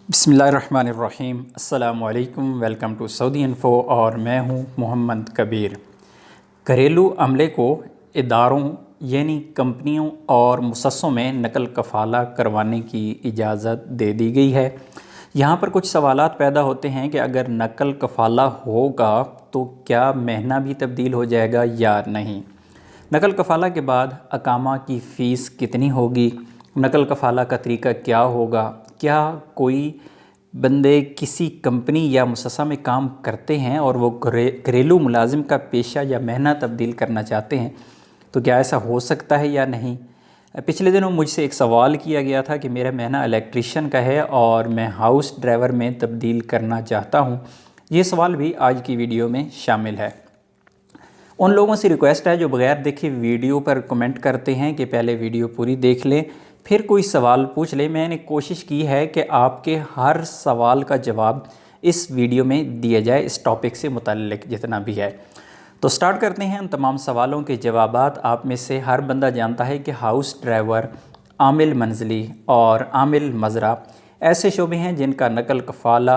बिस्मिल्लाहिर्रहमानिर्रहीम। अस्सलामु अलैकुम। वेलकम टू सऊदी इन्फो और मैं हूं मोहम्मद कबीर। घरेलू अमले को इदारों यानी कंपनियों और मुसस्सों में नकल कफ़ाला करवाने की इजाज़त दे दी गई है। यहाँ पर कुछ सवालात पैदा होते हैं कि अगर नकल कफ़ाला होगा तो क्या महीना भी तब्दील हो जाएगा या नहीं। नकल कफ़ाला के बाद अकामा की फ़ीस कितनी होगी, नकल कफ़ाला का तरीका क्या होगा, क्या कोई बंदे किसी कंपनी या मुसस्सा में काम करते हैं और वो घरेलू मुलाजिम का पेशा या महना तब्दील करना चाहते हैं तो क्या ऐसा हो सकता है या नहीं। पिछले दिनों मुझसे एक सवाल किया गया था कि मेरा महना इलेक्ट्रीशियन का है और मैं हाउस ड्राइवर में तब्दील करना चाहता हूँ। ये सवाल भी आज की वीडियो में शामिल है। उन लोगों से रिक्वेस्ट है जो बगैर देखे वीडियो पर कमेंट करते हैं कि पहले वीडियो पूरी देख लें फिर कोई सवाल पूछ ले। मैंने कोशिश की है कि आपके हर सवाल का जवाब इस वीडियो में दिया जाए, इस टॉपिक से मुताल्लिक जितना भी है। तो स्टार्ट करते हैं। उन तमाम सवालों के जवाबात आप में से हर बंदा जानता है कि हाउस ड्राइवर, आमिल मंजली और आमिल मज़रा ऐसे शोबे हैं जिनका नकल कफ़ाला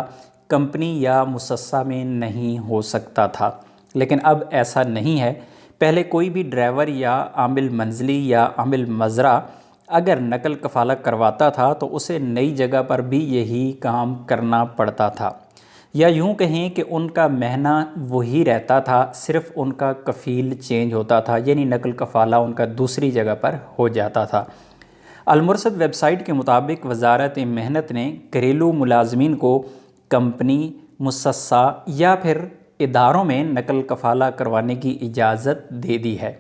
कंपनी या मुसस्सा में नहीं हो सकता था, लेकिन अब ऐसा नहीं है। पहले कोई भी ड्राइवर या आमिल मंजली या आमिल मज़रा अगर नकल कफ़ाला करवाता था तो उसे नई जगह पर भी यही काम करना पड़ता था, या यूँ कहें कि उनका महना वही रहता था, सिर्फ़ उनका कफ़ील चेंज होता था, यानी नकल कफ़ाला उनका दूसरी जगह पर हो जाता था। अल-मुरसद वेबसाइट के मुताबिक वज़ारत मेहनत ने घरेलू मुलाजमीन को कंपनी, मुसस्सा या फिर इदारों में नकल कफ़ाला करवाने की इजाज़त दे दी है।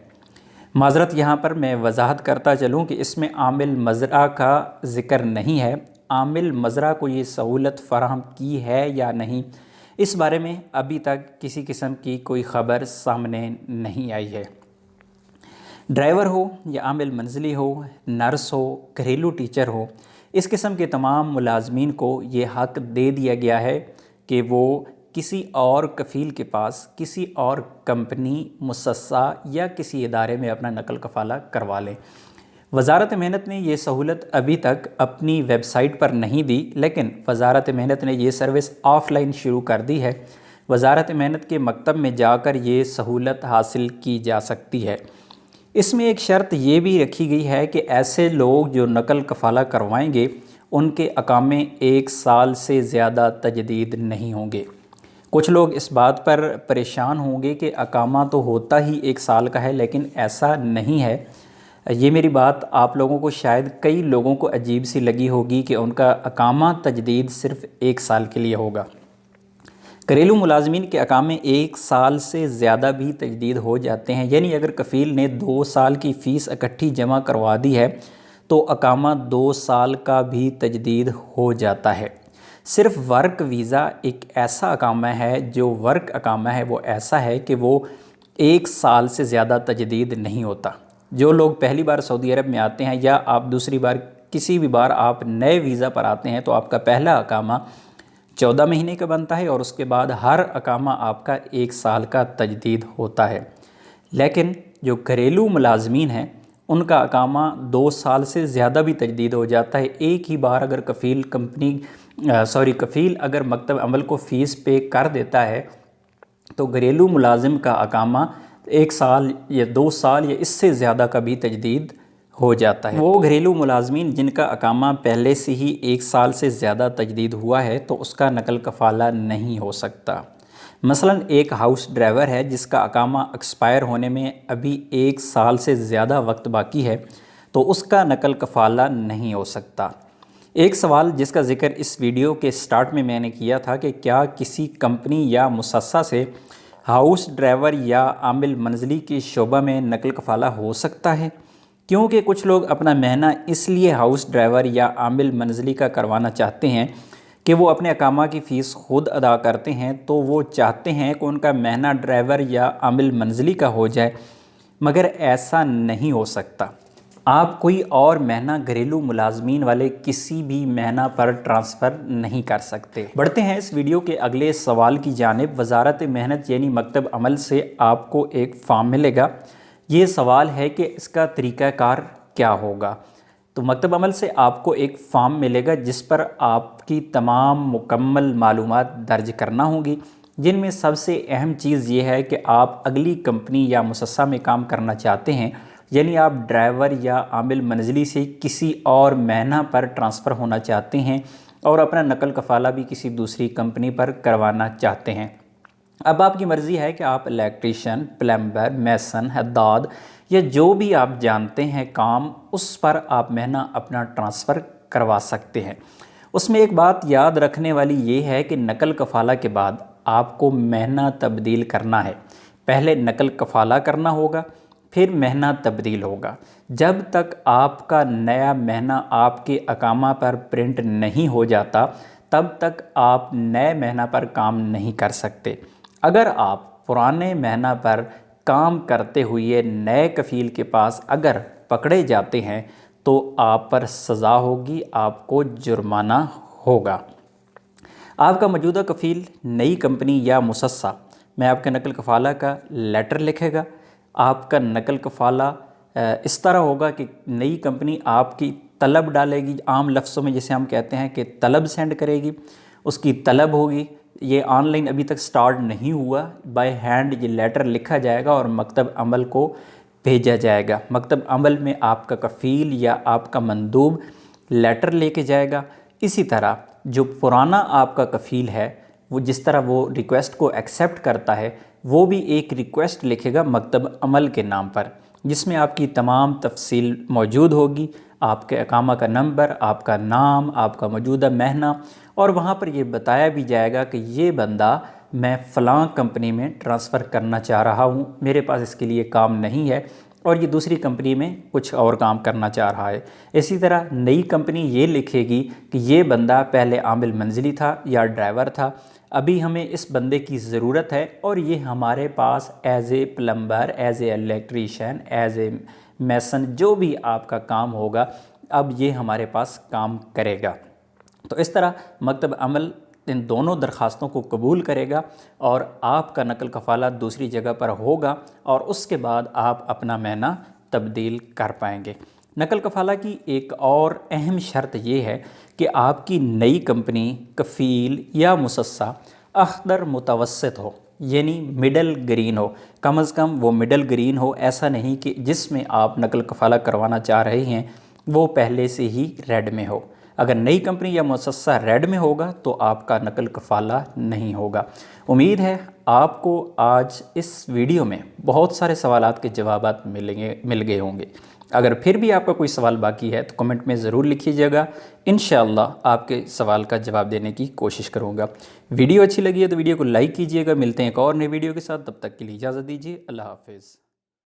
माज़रत यहाँ पर मैं वजाहत करता चलूँ कि इसमें आमिल मज़रा का ज़िक्र नहीं है। आमिल मज़रा को ये सहूलत फ़राहम की है या नहीं, इस बारे में अभी तक किसी किस्म की कोई ख़बर सामने नहीं आई है। ड्राइवर हो या आमिल मंजली हो, नर्स हो, घरेलू टीचर हो, इस किस्म के तमाम मुलाजमीन को ये हक़ दे दिया गया है कि वो किसी और कफ़ील के पास किसी और कंपनी, मुसस्सा या किसी इदारे में अपना नकल कफ़ाला करवा लें। वज़ारत मेहनत ने ये सहूलत अभी तक अपनी वेबसाइट पर नहीं दी, लेकिन वज़ारत मेहनत ने ये सर्विस ऑफ़लाइन शुरू कर दी है। वज़ारत मेहनत के मकतब में जाकर ये सहूलत हासिल की जा सकती है। इसमें एक शर्त ये भी रखी गई है कि ऐसे लोग जो नकल कफ़ाला करवाएंगे उनके अकामे 1 साल से ज़्यादा तजदीद नहीं होंगे। कुछ लोग इस बात पर परेशान होंगे कि अकामा तो होता ही 1 साल का है, लेकिन ऐसा नहीं है। ये मेरी बात आप लोगों को शायद कई लोगों को अजीब सी लगी होगी कि उनका अकामा तजदीद सिर्फ़ 1 साल के लिए होगा। घरेलू मुलाजमीन के अकामे 1 साल से ज़्यादा भी तजदीद हो जाते हैं, यानी अगर कफ़ील ने 2 साल की फ़ीस इकट्ठी जमा करवा दी है तो अकामा 2 साल का भी तजदीद हो जाता है। सिर्फ़ वर्क वीज़ा एक ऐसा अकामा है, जो वर्क अकामा है वो ऐसा है कि वो 1 साल से ज़्यादा तजदीद नहीं होता। जो लोग पहली बार सऊदी अरब में आते हैं या आप दूसरी बार किसी भी बार आप नए वीज़ा पर आते हैं तो आपका पहला अकामा 14 महीने का बनता है और उसके बाद हर अकामा आपका 1 साल का तजदीद होता है। लेकिन जो घरेलू मुलाजमीन हैं उनका अकामा 2 साल से ज़्यादा भी तजदीद हो जाता है। एक ही बार अगर कफ़ील अगर मकतब अमल को फ़ीस पे कर देता है तो घरेलू मुलाजिम का अकामा 1 साल या 2 साल या इससे ज़्यादा का भी तजदीद हो जाता है। वो घरेलू मुलाजमीन जिनका अकामा पहले से ही 1 साल से ज़्यादा तजदीद हुआ है तो उसका नकल कफ़ाला नहीं हो सकता। मसलन एक हाउस ड्राइवर है जिसका अकामा एक्सपायर होने में अभी 1 साल से ज़्यादा वक्त बाकी है तो उसका नकल कफ़ाला नहीं हो सकता। एक सवाल जिसका ज़िक्र इस वीडियो के स्टार्ट में मैंने किया था कि क्या किसी कंपनी या मुसस्सा से हाउस ड्राइवर या आमिल मंजली के शोबा में नकल कफ़ाला हो सकता है, क्योंकि कुछ लोग अपना महना इसलिए हाउस ड्राइवर या आमिल मंजली का करवाना चाहते हैं कि वो अपने अकामा की फ़ीस खुद अदा करते हैं, तो वो चाहते हैं कि उनका महना ड्राइवर या आमिल मंजली का हो जाए, मगर ऐसा नहीं हो सकता। आप कोई और महना घरेलू मुलाजमीन वाले किसी भी महना पर ट्रांसफ़र नहीं कर सकते। बढ़ते हैं इस वीडियो के अगले सवाल की जानिब। वज़ारत मेहनत यानी मकतब अमल से आपको एक फॉर्म मिलेगा। ये सवाल है कि इसका तरीक़ाकार क्या होगा। تو مکتب عمل سے آپ کو ایک فارم ملے گا جس پر آپ کی تمام مکمل معلومات درج کرنا ہوں گی، جن میں سب سے اہم چیز یہ ہے کہ آپ اگلی کمپنی یا مؤسسہ میں کام کرنا چاہتے ہیں، یعنی آپ ڈرائیور یا عامل منزلی سے کسی اور مہنہ پر ٹرانسفر ہونا چاہتے ہیں اور اپنا نقل کفالہ بھی کسی دوسری کمپنی پر کروانا چاہتے ہیں۔ اب آپ کی مرضی ہے کہ آپ الیکٹریشین، پلمبر، میسن، حداد یا جو بھی آپ جانتے ہیں کام، اس پر آپ مہنہ اپنا ٹرانسفر کروا سکتے ہیں۔ اس میں ایک بات یاد رکھنے والی یہ ہے کہ نقل کفالہ کے بعد آپ کو مہنہ تبدیل کرنا ہے۔ پہلے نقل کفالہ کرنا ہوگا، پھر مہنہ تبدیل ہوگا۔ جب تک آپ کا نیا مہنہ آپ کے اقامہ پر پرنٹ نہیں ہو جاتا، تب تک آپ نئے مہنہ پر کام نہیں کر سکتے۔ اگر آپ پرانے مہنہ پر کام کرتے ہوئے نئے کفیل کے پاس اگر پکڑے جاتے ہیں تو آپ پر سزا ہوگی، آپ کو جرمانہ ہوگا۔ آپ کا موجودہ کفیل نئی کمپنی یا مؤسسہ میں آپ کے نقل کفالہ کا لیٹر لکھے گا۔ آپ کا نقل کفالہ اس طرح ہوگا کہ نئی کمپنی آپ کی طلب ڈالے گی، عام لفظوں میں جسے ہم کہتے ہیں کہ طلب سینڈ کرے گی، اس کی طلب ہوگی۔ یہ آن لائن ابھی تک سٹارٹ نہیں ہوا، بائی ہینڈ یہ لیٹر لکھا جائے گا اور مکتب عمل کو بھیجا جائے گا۔ مکتب عمل میں آپ کا کفیل یا آپ کا مندوب لیٹر لے کے جائے گا۔ اسی طرح جو پرانا آپ کا کفیل ہے، وہ جس طرح وہ ریکویسٹ کو ایکسیپٹ کرتا ہے، وہ بھی ایک ریکویسٹ لکھے گا مکتب عمل کے نام پر، جس میں آپ کی تمام تفصیل موجود ہوگی، آپ کے اقامہ کا نمبر، آپ کا نام، آپ کا موجودہ مہنہ، اور وہاں پر یہ بتایا بھی جائے گا کہ یہ بندہ میں فلاں کمپنی میں ٹرانسفر کرنا چاہ رہا ہوں، میرے پاس اس کے لیے کام نہیں ہے اور یہ دوسری کمپنی میں کچھ اور کام کرنا چاہ رہا ہے۔ اسی طرح نئی کمپنی یہ لکھے گی کہ یہ بندہ پہلے عامل منزلی تھا یا ڈرائیور تھا، ابھی ہمیں اس بندے کی ضرورت ہے اور یہ ہمارے پاس as a plumber, as a electrician, as a mason, جو بھی آپ کا کام ہوگا، اب یہ ہمارے پاس کام کرے گا۔ تو اس طرح مکتب عمل ان دونوں درخواستوں کو قبول کرے گا اور آپ کا نقل کفالہ دوسری جگہ پر ہوگا اور اس کے بعد آپ اپنا مہنہ تبدیل کر پائیں گے۔ نقل کفالہ کی ایک اور اہم شرط یہ ہے کہ آپ کی نئی کمپنی، کفیل یا مؤسسہ اخضر متوسط ہو، یعنی مڈل گرین ہو، کم از کم وہ مڈل گرین ہو۔ ایسا نہیں کہ جس میں آپ نقل کفالہ کروانا چاہ رہے ہیں وہ پہلے سے ہی ریڈ میں ہو۔ اگر نئی کمپنی یا مؤسسہ ریڈ میں ہوگا تو آپ کا نقل کفالہ نہیں ہوگا۔ امید ہے آپ کو آج اس ویڈیو میں بہت سارے سوالات کے جوابات مل گئے ہوں گے۔ اگر پھر بھی آپ کا کوئی سوال باقی ہے تو کمنٹ میں ضرور لکھیے گا، انشاءاللہ آپ کے سوال کا جواب دینے کی کوشش کروں گا۔ ویڈیو اچھی لگی ہے تو ویڈیو کو لائک کیجئے گا۔ ملتے ہیں ایک اور نئے ویڈیو کے ساتھ، تب تک کے لیے اجازت دیجیے، اللہ حافظ۔